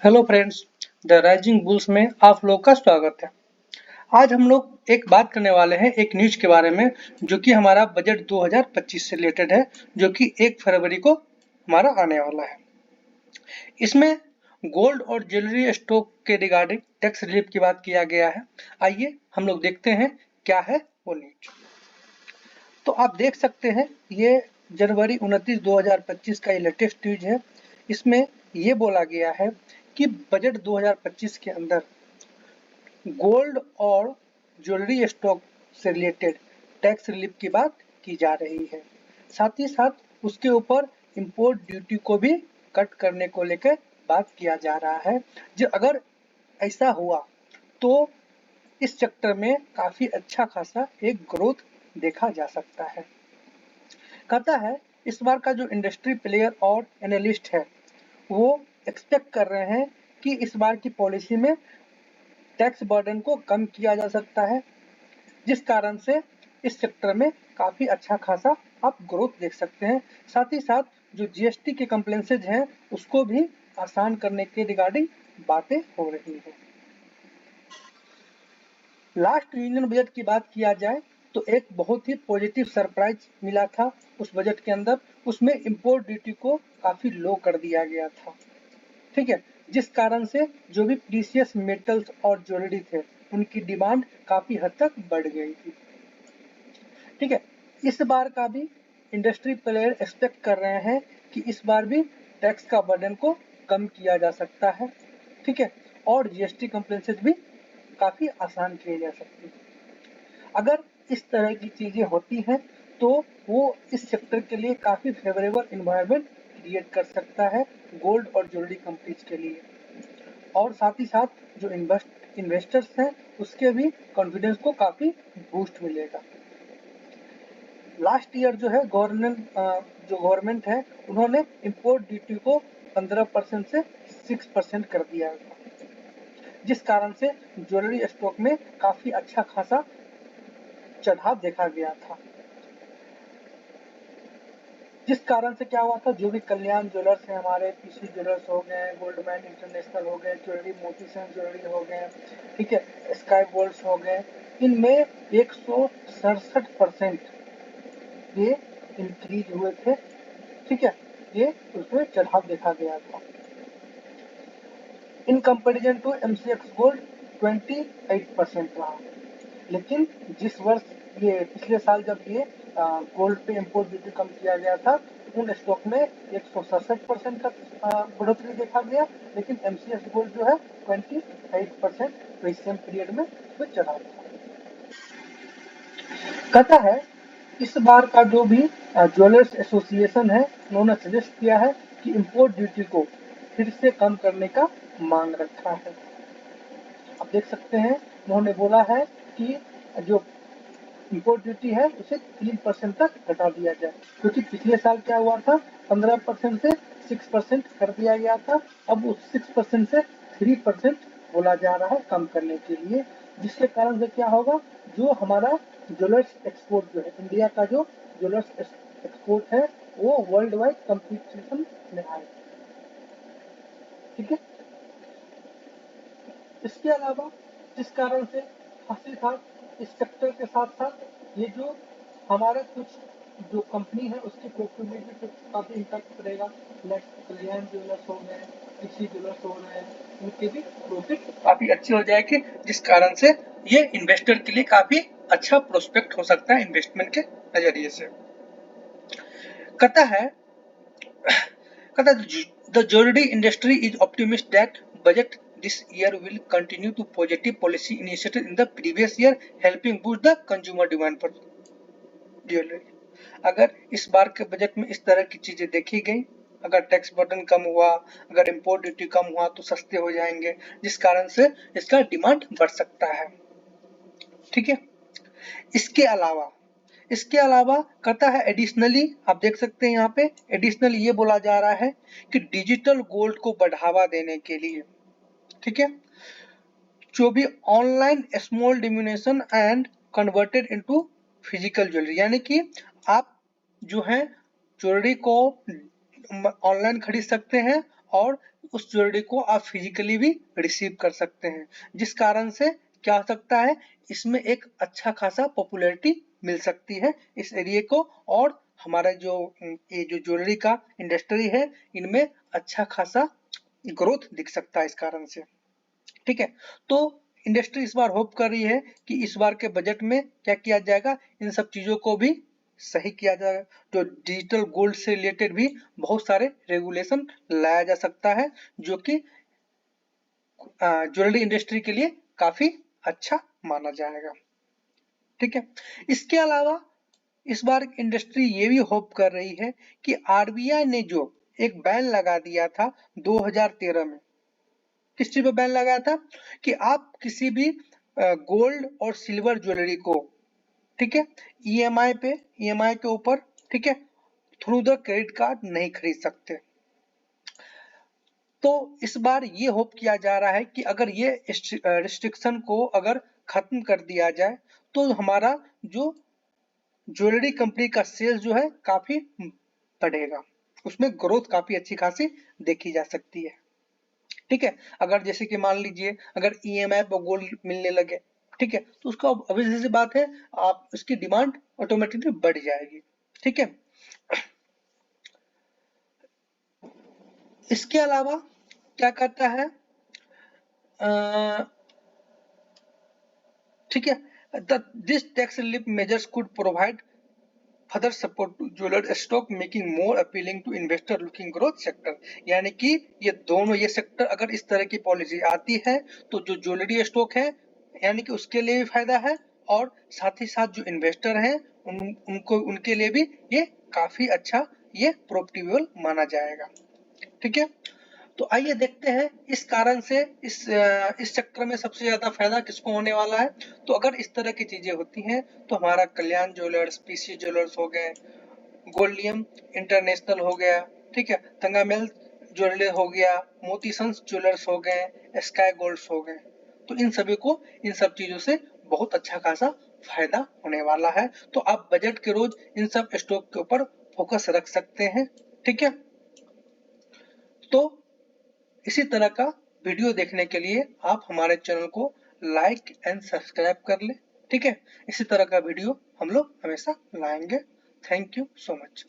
Hello friends, the rising bulls में आप लोग का स्वागत है। आज हम लोग एक बात करने वाले हैं एक न्यूज के बारे में, जो कि हमारा बजट 2025 से रिलेटेड है, जो कि 1 फरवरी को हमारा आने वाला है। इसमें गोल्ड और ज्वेलरी स्टॉक के रिगार्डिंग टैक्स रिलीफ की बात किया गया है। आइए हम लोग देखते हैं क्या है वो न्यूज। तो आप देख सकते हैं, ये जनवरी 29 2025 का ये लेटेस्ट न्यूज है। इसमें ये बोला गया है कि बजट 2025 के अंदर गोल्ड और ज्वेलरी स्टॉक से रिलेटेड टैक्स रिलीफ की बात की जा रही है। साथ ही साथ उसके ऊपर इंपोर्ट ड्यूटी को भी कट करने को लेकर बात किया जा रहा है। जो अगर ऐसा हुआ तो इस सेक्टर में काफी अच्छा खासा एक ग्रोथ देखा जा सकता है। कहता है इस बार का जो इंडस्ट्री प्लेयर और एनालिस्ट है वो एक्सपेक्ट कर रहे हैं कि इस बार की पॉलिसी में टैक्स बर्डन को कम किया जा सकता है, जिस कारण से इस सेक्टर में काफी अच्छा खासा आप ग्रोथ देख सकते हैं। साथ ही साथ जो जीएसटी के कंप्लेंसेज हैं उसको भी आसान करने के रिगार्डिंग बातें हो रही हैं। लास्ट यूनियन बजट की बात किया जाए तो एक बहुत ही पॉजिटिव सरप्राइज मिला था उस बजट के अंदर। उसमें इंपोर्ट ड्यूटी को काफी लो कर दिया गया था, ठीक है, जिस कारण से जो भी प्रीशियस मेटल्स और ज्वेलरी थे उनकी डिमांड काफी हद तक बढ़ गई थी, ठीक है। इस बार का भी इंडस्ट्री प्लेयर एक्सपेक्ट कर रहे हैं कि इस बार भी टैक्स का बर्डन को कम किया जा सकता है, ठीक है, और जीएसटी कंप्लेंसेस भी काफी आसान किए जा सकते हैं। अगर इस तरह की चीजें होती हैं तो वो इस सेक्टर के लिए काफी फेवरेबल इन्वायरमेंट क्रिएट कर सकता है गोल्ड और ज्वेलरी कंपनीज के लिए, और साथ ही साथ जो इन्वेस्टर्स हैं उसके भी कॉन्फिडेंस को काफी बूस्ट मिलेगा। लास्ट ईयर जो है गवर्नमेंट है उन्होंने इंपोर्ट ड्यूटी को 15% से 6% कर दिया था, जिस कारण से ज्वेलरी स्टॉक में काफी अच्छा खासा चढ़ाव देखा गया था। जिस कारण से क्या हुआ था, जो भी कल्याण ज्वेलर्स हैं हमारे, पीसी ज्वेलर्स हो गए, गोल्डमैन इंटरनेशनल हो गए, ज्वेलरी मोतीसन ज्वेलरी हो गए, ठीक है, स्काई गोल्ड्स हो गए, इनमें 167% ये इंक्रीज हुए थे, ठीक है, ये उसमें चढ़ाव देखा गया था। In comparison to MCX gold 28% रहा। लेकिन जिस वर्ष ये पिछले साल जब ये गोल्ड पे इंपोर्ट ड्यूटी कम किया गया था, उन स्टॉक में 167% का बढ़ोतरी देखा गया, लेकिन एमसीएक्स गोल्ड जो है 28% इस सेम पीरियड में चढ़ा था। कहता है इस बार का जो भी ज्वेलर्स एसोसिएशन है उन्होंने सजेस्ट किया है कि इंपोर्ट ड्यूटी को फिर से कम करने का मांग रखा है। आप देख सकते हैं उन्होंने बोला है कि जो इंपोर्ट ड्यूटी है उसे 3% तक घटा दिया जाए, क्योंकि पिछले साल क्या हुआ था, 15% से 6% कर दिया गया था। अब उस 6% से 3% बोला जा रहा है कम करने के लिए, जिसके कारण से क्या होगा, जो हमारा ज्वेलर्स एक्सपोर्ट जो है, इंडिया का जो ज्वेलर्स एक्सपोर्ट है वो वर्ल्ड वाइड कंपटीशन में आए, ठीक है। इसके अलावा जिस कारण से साथ ही साथ इस सेक्टर के साथ साथ ये जो हमारे कुछ जो कंपनी है उसकी प्रॉफिटेबिलिटी पे काफी इम्पैक्ट पड़ेगा। कल्याण ज्वेलर्स हो गए, किसी ज्वेलर्स हो गए, उनके भी प्रॉफिट काफी अच्छे हो जाएंगे, जिस कारण से ये इन्वेस्टर के लिए काफी अच्छा प्रोस्पेक्ट हो सकता है इन्वेस्टमेंट के नजरिए से। कहता है the jewelry industry is optimistic that budget this year will continue to positive policy initiated in the previous year, helping boost the consumer demand for jewellery. अगर इस बार के बजट में इस तरह की चीजें देखी गई, अगर टैक्स बर्डन कम हुआ, अगर इंपोर्ट ड्यूटी कम हुआ तो सस्ते हो जाएंगे, जिस कारण से इसका डिमांड बढ़ सकता है, ठीक है। इसके अलावा कहता है एडिशनली, आप देख सकते हैं यहाँ पे एडिशनली ये बोला जा रहा है कि डिजिटल गोल्ड को बढ़ावा देने के लिए, ठीक है, जो भी online small denomination and converted into physical jewellery, यानी कि आप जो है ज्वेलरी को ऑनलाइन खरीद सकते हैं और उस ज्वेलरी को आप फिजिकली भी रिसीव कर सकते हैं, जिस कारण से क्या हो सकता है, इसमें एक अच्छा खासा पॉपुलैरिटी मिल सकती है इस एरिया को, और हमारा जो ये जो ज्वेलरी का इंडस्ट्री है इनमें अच्छा खासा ग्रोथ दिख सकता है इस कारण से। ठीक है, तो इंडस्ट्री इस बार होप कर रही है कि इस बार के बजट में क्या किया जाएगा, इन सब चीजों को भी सही किया जाएगा। जो डिजिटल गोल्ड से रिलेटेड भी बहुत सारे रेगुलेशन लाया जा सकता है, जो कि ज्वेलरी इंडस्ट्री के लिए काफी अच्छा माना जाएगा। ठीक है, इसके अलावा इस बार इंडस्ट्री ये भी होप कर रही है कि आरबीआई ने जो एक बैन लगा दिया था 2013 में, किस चीज पे बैन लगाया था कि आप किसी भी गोल्ड और सिल्वर ज्वेलरी को, ठीक है, ईएमआई के ऊपर, ठीक है, थ्रू द क्रेडिट कार्ड नहीं खरीद सकते। तो इस बार ये होप किया जा रहा है कि अगर ये रिस्ट्रिक्शन को अगर खत्म कर दिया जाए तो हमारा जो ज्वेलरी कंपनी का सेल्स जो है काफी बढ़ेगा, उसमें ग्रोथ काफी अच्छी खासी देखी जा सकती है। ठीक है, अगर जैसे कि मान लीजिए अगर ईएमआई पर गोल्ड मिलने लगे, ठीक है, तो उसका ऑब्वियस सी बात है, आप उसकी डिमांड ऑटोमेटिकली बढ़ जाएगी। ठीक है, इसके अलावा क्या कहता है, ठीक है, this tax relief measures could provide further support to jeweller stock making more appealing to investor looking growth sector. यानी कि ये दोनों ये सेक्टर अगर इस तरह की पॉलिसी आती है तो जो ज्वेलरी स्टॉक है यानी कि उसके लिए भी फायदा है, और साथ ही साथ जो इन्वेस्टर हैं उनको उनके लिए भी ये काफी अच्छा ये प्रॉफिटेबल माना जाएगा। ठीक है, तो आइए देखते हैं इस कारण से इस सेक्टर में सबसे ज्यादा फायदा किसको होने वाला है। तो अगर इस तरह की चीजें होती हैं तो हमारा कल्याण ज्वेलर्स, पीसी ज्वेलर्स हो गए, गोल्डियम इंटरनेशनल हो गया, ठीक है, तंगामेल ज्वेलरी हो गया, मोती सन्स ज्वेलर्स हो गए, स्काई गोल्ड्स हो गए, तो इन सभी को इन सब चीजों से बहुत अच्छा खासा फायदा होने वाला है। तो आप बजट के रोज इन सब स्टॉक के ऊपर फोकस रख सकते हैं। ठीक है, तो इसी तरह का वीडियो देखने के लिए आप हमारे चैनल को लाइक एंड सब्सक्राइब कर लें। ठीक है, इसी तरह का वीडियो हम लोग हमेशा लाएंगे। Thank you so much.